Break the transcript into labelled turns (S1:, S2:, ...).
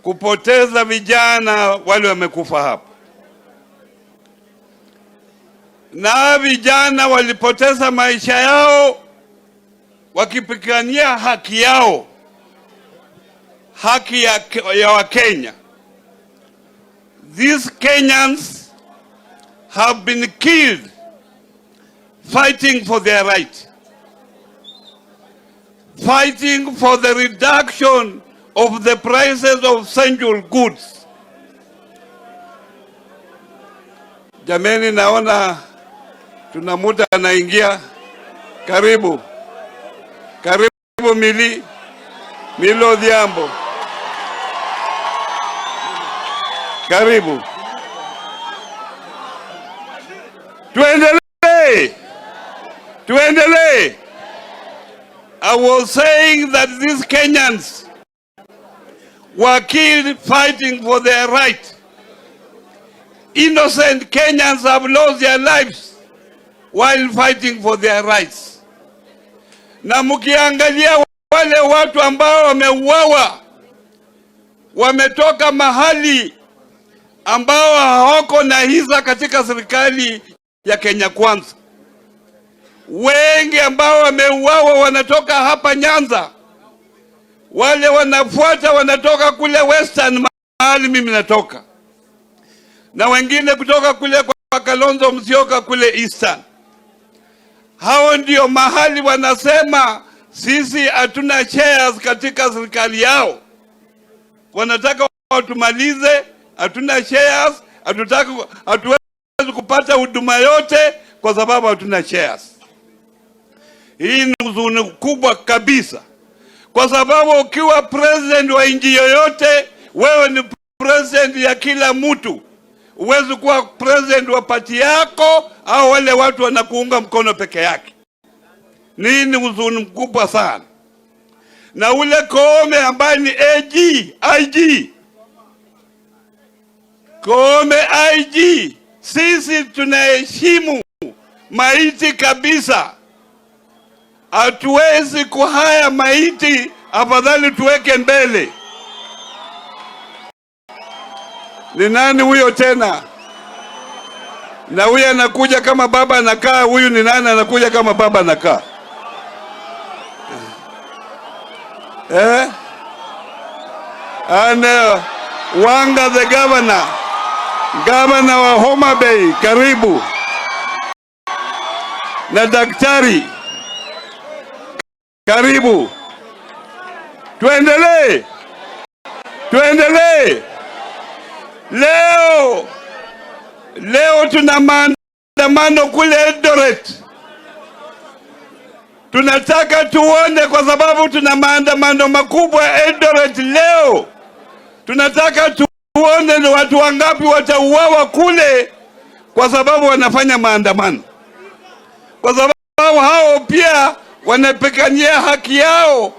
S1: kupoteza vijana wale wamekufa hapa. Na vijana walipoteza maisha yao wakipigania haki yao, haki ya Wakenya. These Kenyans have been killed fighting for their right, fighting for the reduction of the prices of essential goods. Jameni, naona tuna muda anaingia. Karibu Milo Odhiambo, karibu. Tuendelee. I was saying that these Kenyans were killed fighting for their right. Innocent Kenyans have lost their lives while fighting for their rights. Na mkiangalia wale watu ambao wameuawa, wametoka mahali ambao hawako na hisa katika serikali ya Kenya Kwanza. Wengi ambao wameuawa wanatoka hapa Nyanza. Wale wanafuata wanatoka kule Western, mahali mimi natoka. Na wengine kutoka kule kwa Kalonzo Musyoka kule Eastern. Hao ndio mahali wanasema sisi hatuna shares katika serikali yao. Wanataka watumalize, hatuna shares, hatuwezi kupata huduma yote kwa sababu hatuna shares. Hii ni huzuni kubwa kabisa. Kwa sababu ukiwa president wa nchi yoyote, wewe ni president ya kila mtu. Huwezi kuwa president wa party yako au wale watu wanakuunga mkono peke yake. Ni huzuni mkubwa sana. Na ule Koome ambaye ni IG, Koome IG, sisi tunaheshimu maiti kabisa. Hatuwezi kuhaya maiti, afadhali tuweke mbele. Ni nani huyo tena? Na huyo anakuja kama baba anakaa. Huyu ni nani anakuja kama baba anakaa? And Wanga the governor wa Homa Bay, karibu. Na daktari, karibu. Tuendelee. Leo tuna maandamano kule Eldoret. Tunataka tuone, kwa sababu tuna maandamano makubwa Eldoret leo. Tunataka tuone ni watu wangapi watauawa kule kwa sababu wanafanya maandamano. Kwa sababu hao pia wanapigania haki yao